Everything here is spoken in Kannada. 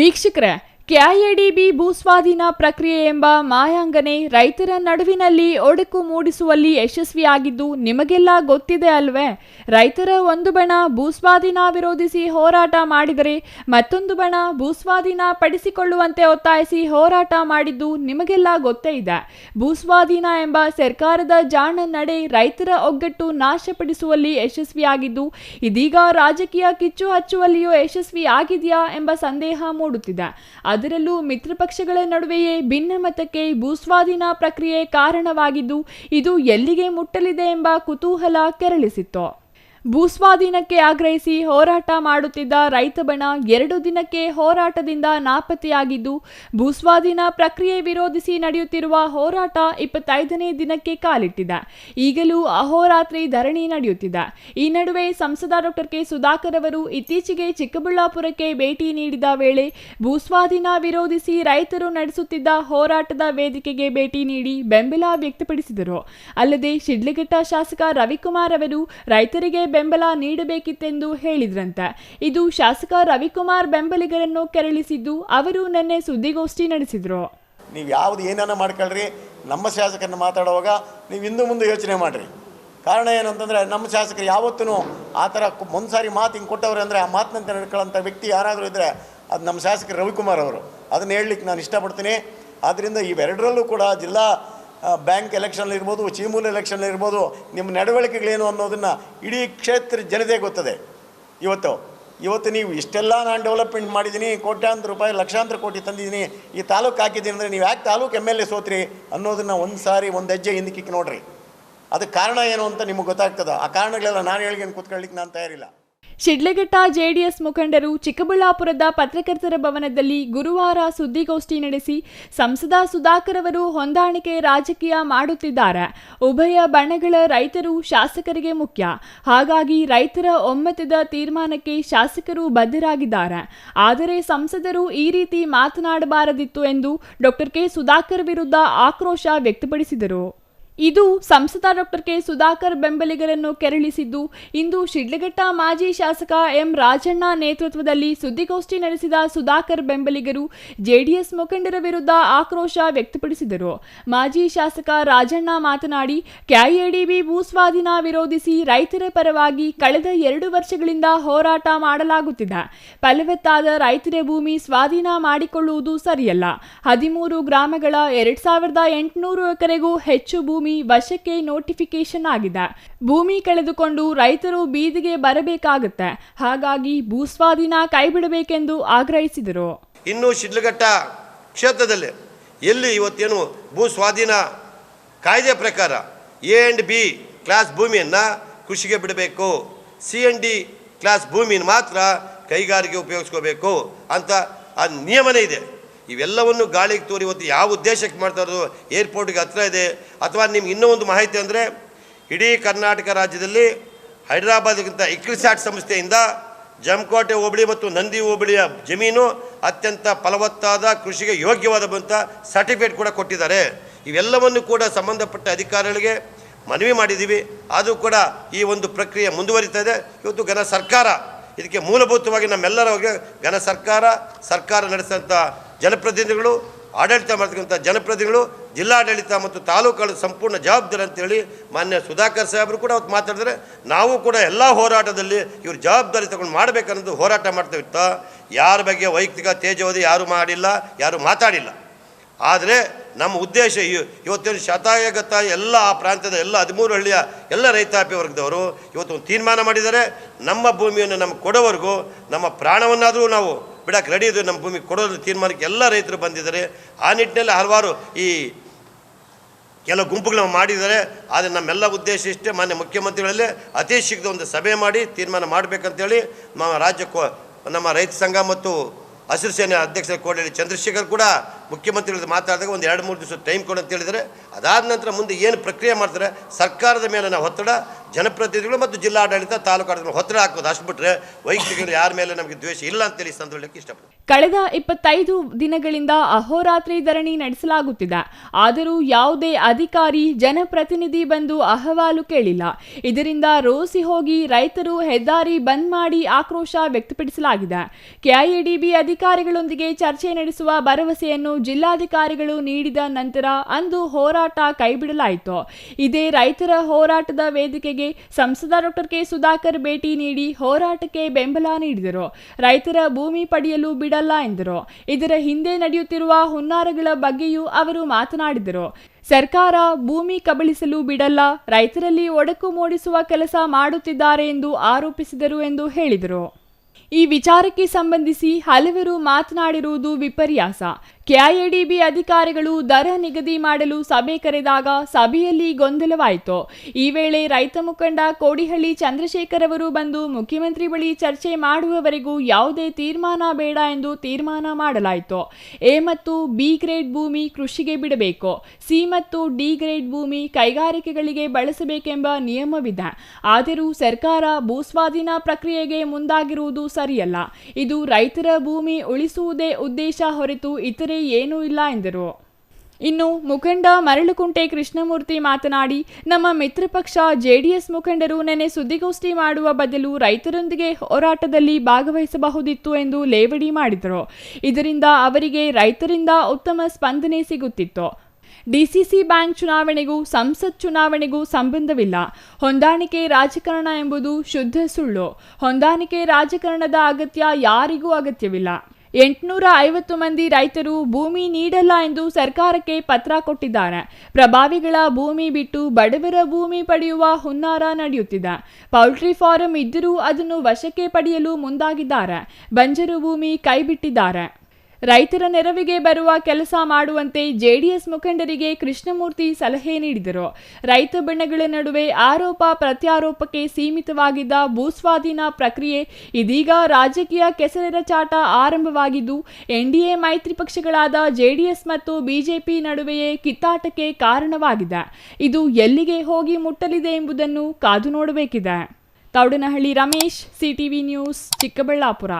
ವೀಕ್ಷಕರೇ, ಕೆಐಎಡಿಬಿ ಭೂಸ್ವಾಧೀನ ಪ್ರಕ್ರಿಯೆ ಎಂಬ ಮಾಯಾಂಗನೆ ರೈತರ ನಡುವಿನಲ್ಲಿ ಒಡಕು ಮೂಡಿಸುವಲ್ಲಿ ಯಶಸ್ವಿಯಾಗಿದ್ದು ನಿಮಗೆಲ್ಲ ಗೊತ್ತಿದೆ ಅಲ್ವೇ. ರೈತರ ಒಂದು ಬಣ ಭೂಸ್ವಾಧೀನ ವಿರೋಧಿಸಿ ಹೋರಾಟ ಮಾಡಿದರೆ ಮತ್ತೊಂದು ಬಣ ಭೂಸ್ವಾಧೀನ ಪಡಿಸಿಕೊಳ್ಳುವಂತೆ ಒತ್ತಾಯಿಸಿ ಹೋರಾಟ ಮಾಡಿದ್ದು ನಿಮಗೆಲ್ಲ ಗೊತ್ತೇ ಇದೆ. ಭೂಸ್ವಾಧೀನ ಎಂಬ ಸರ್ಕಾರದ ಜಾಣ ನಡೆ ರೈತರ ಒಗ್ಗಟ್ಟು ನಾಶಪಡಿಸುವಲ್ಲಿ ಯಶಸ್ವಿಯಾಗಿದ್ದು ಇದೀಗ ರಾಜಕೀಯ ಕಿಚ್ಚು ಹಚ್ಚುವಲ್ಲಿಯೂ ಯಶಸ್ವಿಯಾಗಿದೆಯಾ ಎಂಬ ಸಂದೇಹ ಮೂಡುತ್ತಿದೆ. ಅದರಲ್ಲೂ ಮಿತ್ರ ಪಕ್ಷಗಳ ನಡುವೆಯೇ ಭಿನ್ನಮತಕ್ಕೆ ಭೂಸ್ವಾಧೀನ ಪ್ರಕ್ರಿಯೆ ಕಾರಣವಾಗಿದ್ದು ಇದು ಎಲ್ಲಿಗೆ ಮುಟ್ಟಲಿದೆ ಎಂಬ ಕುತೂಹಲ ಕೆರಳಿಸಿತ್ತು. ಭೂಸ್ವಾಧೀನಕ್ಕೆ ಆಗ್ರಹಿಸಿ ಹೋರಾಟ ಮಾಡುತ್ತಿದ್ದ ರೈತ ಬಣ 2 ದಿನಕ್ಕೆ ಹೋರಾಟದಿಂದ ನಾಪತ್ತೆಯಾಗಿದ್ದು ಭೂಸ್ವಾಧೀನ ಪ್ರಕ್ರಿಯೆ ವಿರೋಧಿಸಿ ನಡೆಯುತ್ತಿರುವ ಹೋರಾಟ 25ನೇ ದಿನಕ್ಕೆ ಕಾಲಿಟ್ಟಿದೆ. ಈಗಲೂ ಅಹೋರಾತ್ರಿ ಧರಣಿ ನಡೆಯುತ್ತಿದೆ. ಈ ನಡುವೆ ಸಂಸದ ಡಾಕ್ಟರ್ ಕೆ ಸುಧಾಕರ್ ಅವರು ಇತ್ತೀಚೆಗೆ ಚಿಕ್ಕಬಳ್ಳಾಪುರಕ್ಕೆ ಭೇಟಿ ನೀಡಿದ ವೇಳೆ ಭೂಸ್ವಾಧೀನ ವಿರೋಧಿಸಿ ರೈತರು ನಡೆಸುತ್ತಿದ್ದ ಹೋರಾಟದ ವೇದಿಕೆಗೆ ಭೇಟಿ ನೀಡಿ ಬೆಂಬಲ ವ್ಯಕ್ತಪಡಿಸಿದರು. ಅಲ್ಲದೆ ಶಿಡ್ಲಘಟ್ಟ ಶಾಸಕ ರವಿಕುಮಾರ್ ಅವರು ರೈತರಿಗೆ ಬೆಂಬಲ ನೀಡಬೇಕಿತ್ತೆಂದು ಹೇಳಿದ್ರಂತೆ. ಇದು ಶಾಸಕ ರವಿಕುಮಾರ್ ಬೆಂಬಲಿಗರನ್ನು ಕೆರಳಿಸಿದ್ದು ಅವರು ನಿನ್ನೆ ಸುದ್ದಿಗೋಷ್ಠಿ ನಡೆಸಿದ್ರು. ನೀವು ಯಾವ್ದು ಏನಾನ ಮಾಡ್ಕೊಳ್ರಿ, ನಮ್ಮ ಶಾಸಕರನ್ನ ಮಾತಾಡುವಾಗ ನೀವು ಹಿಂದೆ ಮುಂದೆ ಯೋಚನೆ ಮಾಡಿರಿ. ಕಾರಣ ಏನಂತಂದರೆ ನಮ್ಮ ಶಾಸಕರು ಯಾವತ್ತೂ ಆ ಥರ ಒಂದ್ಸಾರಿ ಮಾತು ಹಿಂಗೆ ಕೊಟ್ಟವ್ರೆ ಅಂದರೆ ಆ ಮಾತಿನಂತೆ ನಡ್ಕೊಳ್ಳೋಂಥ ವ್ಯಕ್ತಿ ಯಾರಾದರೂ ಇದ್ದರೆ ಅದು ನಮ್ಮ ಶಾಸಕರು ರವಿಕುಮಾರ್ ಅವರು. ಅದನ್ನು ಹೇಳಲಿಕ್ಕೆ ನಾನು ಇಷ್ಟಪಡ್ತೀನಿ. ಆದ್ದರಿಂದ ಇವೆರಡರಲ್ಲೂ ಕೂಡ ಜಿಲ್ಲಾ ಬ್ಯಾಂಕ್ ಎಲೆಕ್ಷನ್ ಇರ್ಬೋದು, ಚೀಮೂಲ ಎಲೆಕ್ಷನ್ ಇರ್ಬೋದು, ನಿಮ್ಮ ನಡವಳಿಕೆಗಳೇನು ಅನ್ನೋದನ್ನು ಇಡೀ ಕ್ಷೇತ್ರ ಜನತೆ ಗೊತ್ತದೆ. ಇವತ್ತು ನೀವು ಇಷ್ಟೆಲ್ಲ ನಾನು ಡೆವಲಪ್ಮೆಂಟ್ ಮಾಡಿದ್ದೀನಿ, ಕೋಟ್ಯಾಂತರ ರೂಪಾಯಿ ಲಕ್ಷಾಂತರ ಕೋಟಿ ತಂದಿದ್ದೀನಿ, ಈ ತಾಲೂಕು ಹಾಕಿದ್ದೀನಿ ಅಂದರೆ ನೀವು ಯಾಕೆ ತಾಲೂಕು MLA ಸೋತ್ರಿ ಅನ್ನೋದನ್ನು ಒಂದು ಹೆಜ್ಜೆ ಹಿಂದಕ್ಕೆ ನೋಡ್ರಿ. ಅದಕ್ಕೆ ಕಾರಣ ಏನು ಅಂತ ನಿಮಗೆ ಗೊತ್ತಾಗ್ತದೆ. ಆ ಕಾರಣಗಳೆಲ್ಲ ನಾನು ಹೇಳ್ಕೊಂಡು ಕೂತ್ಕೊಳ್ಳಿಕ್ಕೆ ನಾನು ತಯಾರಿಲ್ಲ. ಶಿಡ್ಲಘಟ್ಟ ಜೆಡಿಎಸ್ ಮುಖಂಡರು ಚಿಕ್ಕಬಳ್ಳಾಪುರದ ಪತ್ರಕರ್ತರ ಭವನದಲ್ಲಿ ಗುರುವಾರ ಸುದ್ದಿಗೋಷ್ಠಿ ನಡೆಸಿ ಸಂಸದ ಸುಧಾಕರ್ ಅವರು ಹೊಂದಾಣಿಕೆ ರಾಜಕೀಯ ಮಾಡುತ್ತಿದ್ದಾರೆ. ಉಭಯ ಬಣಗಳ ರೈತರು ಶಾಸಕರಿಗೆ ಮುಖ್ಯ. ಹಾಗಾಗಿ ರೈತರ ಒಮ್ಮತದ ತೀರ್ಮಾನಕ್ಕೆ ಶಾಸಕರು ಬದ್ಧರಾಗಿದ್ದಾರೆ. ಆದರೆ ಸಂಸದರು ಈ ರೀತಿ ಮಾತನಾಡಬಾರದಿತ್ತು ಎಂದು ಡಾಕ್ಟರ್ ಕೆ ಸುಧಾಕರ್ ವಿರುದ್ಧ ಆಕ್ರೋಶ ವ್ಯಕ್ತಪಡಿಸಿದರು. ಇದು ಸಂಸದ ಡಾಕ್ಟರ್ ಕೆ ಸುಧಾಕರ್ ಬೆಂಬಲಿಗರನ್ನು ಕೆರಳಿಸಿದ್ದು ಇಂದು ಶಿಡ್ಲಘಟ್ಟ ಮಾಜಿ ಶಾಸಕ ಎಂ ರಾಜಣ್ಣ ನೇತೃತ್ವದಲ್ಲಿ ಸುದ್ದಿಗೋಷ್ಠಿ ನಡೆಸಿದ ಸುಧಾಕರ್ ಬೆಂಬಲಿಗರು ಜೆಡಿಎಸ್ ಮುಖಂಡರ ವಿರುದ್ಧ ಆಕ್ರೋಶ ವ್ಯಕ್ತಪಡಿಸಿದರು. ಮಾಜಿ ಶಾಸಕ ರಾಜಣ್ಣ ಮಾತನಾಡಿ, ಕೆಐಎಡಿಬಿ ಭೂಸ್ವಾಧೀನ ವಿರೋಧಿಸಿ ರೈತರ ಪರವಾಗಿ ಕಳೆದ 2 ವರ್ಷಗಳಿಂದ ಹೋರಾಟ ಮಾಡಲಾಗುತ್ತಿದೆ. ಫಲವತ್ತಾದ ರೈತರ ಭೂಮಿ ಸ್ವಾಧೀನ ಮಾಡಿಕೊಳ್ಳುವುದು ಸರಿಯಲ್ಲ. 13 ಗ್ರಾಮಗಳ 2800 ಎಕರೆಗೂ ಹೆಚ್ಚು ಭೂಮಿ ವಶಕ್ಕೆ ನೋಟಿಫಿಕೇಶನ್ ಆಗಿದೆ. ಭೂಮಿ ಕಳೆದುಕೊಂಡು ರೈತರು ಬೀದಿಗೆ ಬರಬೇಕಾಗುತ್ತೆ. ಹಾಗಾಗಿ ಭೂಸ್ವಾಧೀನ ಕೈಬಿಡಬೇಕೆಂದು ಆಗ್ರಹಿಸಿದರು. ಇನ್ನು ಶಿಡ್ಲಘಟ್ಟ ಕ್ಷೇತ್ರದಲ್ಲಿ ಎಲ್ಲಿ ಇವತ್ತೇನು ಭೂ ಸ್ವಾಧೀನ ಕಾಯ್ದೆ ಪ್ರಕಾರ A and B ಕ್ಲಾಸ್ ಭೂಮಿಯನ್ನು ಕೃಷಿಗೆ ಬಿಡಬೇಕು, C and D ಕ್ಲಾಸ್ ಭೂಮಿನ ಮಾತ್ರ ಕೈಗಾರಿಕೆ ಉಪಯೋಗಿಸ್ಕೋಬೇಕು ಅಂತ ಆ ನಿಯಮನೇ ಇದೆ. ಇವೆಲ್ಲವನ್ನು ಗಾಳಿಗೆ ತೋರಿ ಇವತ್ತು ಯಾವ ಉದ್ದೇಶಕ್ಕೆ ಮಾಡ್ತಾ ಇರೋದು, ಏರ್ಪೋರ್ಟ್ಗೆ ಹತ್ರ ಇದೆ ಅಥವಾ ನಿಮ್ಗೆ ಇನ್ನೂ ಒಂದು ಮಾಹಿತಿ ಅಂದರೆ ಇಡೀ ಕರ್ನಾಟಕ ರಾಜ್ಯದಲ್ಲಿ ಹೈದರಾಬಾದ್ಗಿಂತ ಇಕ್ರಿಸ್ಯಾಟ್ ಸಂಸ್ಥೆಯಿಂದ ಜಮಕೋಟೆ ಹೋಬಳಿ ಮತ್ತು ನಂದಿ ಹೋಬಳಿಯ ಜಮೀನು ಅತ್ಯಂತ ಫಲವತ್ತಾದ ಕೃಷಿಗೆ ಯೋಗ್ಯವಾದಂಥ ಸರ್ಟಿಫಿಕೇಟ್ ಕೂಡ ಕೊಟ್ಟಿದ್ದಾರೆ. ಇವೆಲ್ಲವನ್ನು ಕೂಡ ಸಂಬಂಧಪಟ್ಟ ಅಧಿಕಾರಿಗಳಿಗೆ ಮನವಿ ಮಾಡಿದ್ದೀವಿ. ಅದು ಕೂಡ ಈ ಒಂದು ಪ್ರಕ್ರಿಯೆ ಮುಂದುವರಿತಾ ಇದೆ. ಇವತ್ತು ಘನ ಸರ್ಕಾರ ಇದಕ್ಕೆ ಮೂಲಭೂತವಾಗಿ ನಮ್ಮೆಲ್ಲರ ಘನ ಸರ್ಕಾರ ನಡೆಸಿದಂಥ ಜನಪ್ರತಿನಿಧಿಗಳು, ಆಡಳಿತ ಮಾಡ್ತಕ್ಕಂಥ ಜನಪ್ರತಿನಿಧಿಗಳು, ಜಿಲ್ಲಾಡಳಿತ ಮತ್ತು ತಾಲೂಕುಗಳ ಸಂಪೂರ್ಣ ಜವಾಬ್ದಾರಿ ಅಂತೇಳಿ ಮಾನ್ಯ ಸುಧಾಕರ್ ಸಾಹೇಬರು ಕೂಡ ಅವತ್ತು ಮಾತಾಡಿದ್ರೆ, ನಾವು ಕೂಡ ಎಲ್ಲ ಹೋರಾಟದಲ್ಲಿ ಇವರು ಜವಾಬ್ದಾರಿ ತಗೊಂಡು ಮಾಡಬೇಕನ್ನೋದು ಹೋರಾಟ ಮಾಡ್ತೇವೆ. ಯಾರ ಬಗ್ಗೆ ವೈಯಕ್ತಿಕ ತೇಜೋವಧಿ ಯಾರೂ ಮಾಡಿಲ್ಲ, ಯಾರೂ ಮಾತಾಡಿಲ್ಲ. ಆದರೆ ನಮ್ಮ ಉದ್ದೇಶ ಇವತ್ತೇನು ಶತಾಯಗತ ಎಲ್ಲ ಆ ಪ್ರಾಂತ್ಯದ ಎಲ್ಲ 13 ಹಳ್ಳಿಯ ಎಲ್ಲ ರೈತಾಪಿ ವರ್ಗದವರು ಇವತ್ತು ಒಂದು ತೀರ್ಮಾನ ಮಾಡಿದ್ದಾರೆ. ನಮ್ಮ ಭೂಮಿಯನ್ನು ನಮಗೆ ಕೊಡೋವರೆಗೂ ನಮ್ಮ ಪ್ರಾಣವನ್ನಾದರೂ ನಾವು ಬಿಡಕ್ಕೆ ರೆಡಿ ಇದ್ದೀವಿ. ನಮ್ಮ ಭೂಮಿ ಕೊಡೋದ್ರ ತೀರ್ಮಾನಕ್ಕೆ ಎಲ್ಲ ರೈತರು ಬಂದಿದ್ದಾರೆ. ಆ ನಿಟ್ಟಿನಲ್ಲಿ ಹಲವಾರು ಈ ಕೆಲವು ಗುಂಪುಗಳು ಮಾಡಿದ್ದಾರೆ. ಆದರೆ ನಮ್ಮೆಲ್ಲ ಉದ್ದೇಶ ಇಷ್ಟೇ, ಮಾನ್ಯ ಮುಖ್ಯಮಂತ್ರಿಗಳಲ್ಲೇ ಅತಿ ಶೀಘ್ರ ಒಂದು ಸಭೆ ಮಾಡಿ ತೀರ್ಮಾನ ಮಾಡಬೇಕಂತೇಳಿ ನಮ್ಮ ರೈತ ಸಂಘ ಮತ್ತು ಹಸಿರು ಸೇನೆ ಅಧ್ಯಕ್ಷರ ಕೋಡಳ್ಳಿ ಚಂದ್ರಶೇಖರ್ ಕೂಡ ಮುಖ್ಯಮಂತ್ರಿಗಳು ಮಾತಾಡಿದಾಗ ಒಂದು 2-3 ದಿವಸ ಟೈಮ್ ಕೊಡು ಅಂತ ಹೇಳಿದರೆ, ಅದಾದ ನಂತರ ಮುಂದೆ ಏನು ಪ್ರಕ್ರಿಯೆ ಮಾಡ್ತಾರೆ ಸರ್ಕಾರದ ಮೇಲೆ ನಾವು ಒತ್ತಡ ಜನಪ್ರತಿನಿಧಿಗಳು ಮತ್ತು ಜಿಲ್ಲಾಡಳಿತ ತಾಲೂಕು ಆಡಳಿತ ಒತ್ತಡ ಹಾಕೋದು, ಅಷ್ಟು ಬಿಟ್ಟರೆ ವೈಯಕ್ತಿಕ ಯಾರ ಮೇಲೆ ನಮಗೆ ದ್ವೇಷ ಇಲ್ಲ ಅಂತೇಳಿ ಸಂದರ್ಭಕ್ಕೆ ಇಷ್ಟಪಡ್ತೀನಿ. ಕಳೆದ 25 ದಿನಗಳಿಂದ ಅಹೋರಾತ್ರಿ ಧರಣಿ ನಡೆಸಲಾಗುತ್ತಿದೆ. ಆದರೂ ಯಾವುದೇ ಅಧಿಕಾರಿ ಜನಪ್ರತಿನಿಧಿ ಬಂದು ಅಹವಾಲು ಕೇಳಿಲ್ಲ. ಇದರಿಂದ ರೋಸಿ ಹೋಗಿ ರೈತರು ಹೆದ್ದಾರಿ ಬಂದ್ ಮಾಡಿ ಆಕ್ರೋಶ ವ್ಯಕ್ತಪಡಿಸಲಾಗಿದೆ. ಕೆಐಎಡಿಬಿ ಅಧಿಕಾರಿಗಳೊಂದಿಗೆ ಚರ್ಚೆ ನಡೆಸುವ ಭರವಸೆಯನ್ನು ಜಿಲ್ಲಾಧಿಕಾರಿಗಳು ನೀಡಿದ ನಂತರ ಅಂದು ಹೋರಾಟ ಕೈಬಿಡಲಾಯಿತು. ಇದೇ ರೈತರ ಹೋರಾಟದ ವೇದಿಕೆಗೆ ಸಂಸದ ಡಾಕ್ಟರ್ ಕೆ ಸುಧಾಕರ್ ಭೇಟಿ ನೀಡಿ ಹೋರಾಟಕ್ಕೆ ಬೆಂಬಲ ನೀಡಿದರು. ರೈತರ ಭೂಮಿ ಪಡೆಯಲು ಬಿಡಲ್ಲ ಎಂದರು. ಇದರ ಹಿಂದೆ ನಡೆಯುತ್ತಿರುವ ಹುನ್ನಾರಗಳ ಬಗ್ಗೆಯೂ ಅವರು ಮಾತನಾಡಿದರು. ಸರ್ಕಾರ ಭೂಮಿ ಕಬಳಿಸಲು ಬಿಡಲ್ಲ, ರೈತರಲ್ಲಿ ಒಡಕು ಮೂಡಿಸುವ ಕೆಲಸ ಮಾಡುತ್ತಿದ್ದಾರೆ ಎಂದು ಆರೋಪಿಸಿದರು ಎಂದು ಹೇಳಿದರು. ಈ ವಿಚಾರಕ್ಕೆ ಸಂಬಂಧಿಸಿ ಹಲವರು ಮಾತನಾಡಿರುವುದು ವಿಪರ್ಯಾಸ. ಕೆಐಎಡಿಬಿ ಅಧಿಕಾರಿಗಳು ದರ ನಿಗದಿ ಮಾಡಲು ಸಭೆ ಕರೆದಾಗ ಸಭೆಯಲ್ಲಿ ಗೊಂದಲವಾಯಿತು. ಈ ವೇಳೆ ರೈತ ಮುಖಂಡ ಕೋಡಿಹಳ್ಳಿ ಚಂದ್ರಶೇಖರ್ ಅವರು ಬಂದು ಮುಖ್ಯಮಂತ್ರಿ ಬಳಿ ಚರ್ಚೆ ಮಾಡುವವರೆಗೂ ಯಾವುದೇ ತೀರ್ಮಾನ ಬೇಡ ಎಂದು ತೀರ್ಮಾನ ಮಾಡಲಾಯಿತು. ಎ ಮತ್ತು ಬಿ ಗ್ರೇಡ್ ಭೂಮಿ ಕೃಷಿಗೆ ಬಿಡಬೇಕು, ಸಿ ಮತ್ತು ಡಿ ಗ್ರೇಡ್ ಭೂಮಿ ಕೈಗಾರಿಕೆಗಳಿಗೆ ಬಳಸಬೇಕೆಂಬ ನಿಯಮವಿದೆ. ಆದರೂ ಸರ್ಕಾರ ಭೂಸ್ವಾಧೀನ ಪ್ರಕ್ರಿಯೆಗೆ ಮುಂದಾಗಿರುವುದು ಸರಿಯಲ್ಲ. ಇದು ರೈತರ ಭೂಮಿ ಉಳಿಸುವುದೇ ಉದ್ದೇಶ ಹೊರತು ಇತರೆ ಏನೂ ಇಲ್ಲ ಎಂದರು. ಇನ್ನು ಮುಖಂಡ ಮರಳುಕುಂಟೆ ಕೃಷ್ಣಮೂರ್ತಿ ಮಾತನಾಡಿ, ನಮ್ಮ ಮಿತ್ರ ಪಕ್ಷ ಜೆಡಿಎಸ್ ಮುಖಂಡರು ನೆನೆ ಸುದ್ದಿಗೋಷ್ಠಿ ಮಾಡುವ ಬದಲು ರೈತರೊಂದಿಗೆ ಹೋರಾಟದಲ್ಲಿ ಭಾಗವಹಿಸಬಹುದಿತ್ತು ಎಂದು ಲೇವಡಿ ಮಾಡಿದರು. ಇದರಿಂದ ಅವರಿಗೆ ರೈತರಿಂದ ಉತ್ತಮ ಸ್ಪಂದನೆ ಸಿಗುತ್ತಿತ್ತು. ಡಿಸಿಸಿ ಬ್ಯಾಂಕ್ ಚುನಾವಣೆಗೂ ಸಂಸತ್ ಚುನಾವಣೆಗೂ ಸಂಬಂಧವಿಲ್ಲ. ಹೊಂದಾಣಿಕೆ ರಾಜಕಾರಣ ಎಂಬುದು ಶುದ್ಧ ಸುಳ್ಳು. ಹೊಂದಾಣಿಕೆ ರಾಜಕಾರಣದ ಅಗತ್ಯ ಯಾರಿಗೂ ಅಗತ್ಯವಿಲ್ಲ. 850 ಮಂದಿ ರೈತರು ಭೂಮಿ ನೀಡಲ್ಲ ಎಂದು ಸರ್ಕಾರಕ್ಕೆ ಪತ್ರ ಕೊಟ್ಟಿದ್ದಾರೆ. ಪ್ರಭಾವಿಗಳ ಭೂಮಿ ಬಿಟ್ಟು ಬಡವರ ಭೂಮಿ ಪಡೆಯುವ ಹುನ್ನಾರ ನಡೆಯುತ್ತಿದೆ. ಪೌಲ್ಟ್ರಿ ಫಾರಂ ಇದ್ದರೂ ಅದನ್ನು ವಶಕ್ಕೆ ಪಡೆಯಲು ಮುಂದಾಗಿದ್ದಾರೆ. ಬಂಜರು ಭೂಮಿ ಕೈಬಿಟ್ಟಿದ್ದಾರೆ. ರೈತರ ನೆರವಿಗೆ ಬರುವ ಕೆಲಸ ಮಾಡುವಂತೆ ಜೆಡಿಎಸ್ ಮುಖಂಡರಿಗೆ ಕೃಷ್ಣಮೂರ್ತಿ ಸಲಹೆ ನೀಡಿದರು. ರೈತ ಬಣಗಳ ನಡುವೆ ಆರೋಪ ಪ್ರತ್ಯಾರೋಪಕ್ಕೆ ಸೀಮಿತವಾಗಿದ್ದ ಭೂಸ್ವಾಧೀನ ಪ್ರಕ್ರಿಯೆ ಇದೀಗ ರಾಜಕೀಯ ಕೆಸರೆರಚಾಟ ಆರಂಭವಾಗಿದ್ದು, ಎನ್ಡಿಎ ಮೈತ್ರಿ ಪಕ್ಷಗಳಾದ ಜೆಡಿಎಸ್ ಮತ್ತು ಬಿಜೆಪಿ ನಡುವೆಯೇ ಕಿತ್ತಾಟಕ್ಕೆ ಕಾರಣವಾಗಿದೆ. ಇದು ಎಲ್ಲಿಗೆ ಹೋಗಿ ಮುಟ್ಟಲಿದೆ ಎಂಬುದನ್ನು ಕಾದು ನೋಡಬೇಕಿದೆ. Thoudanahalli Ramesh, CTV news, Chikkaballapur.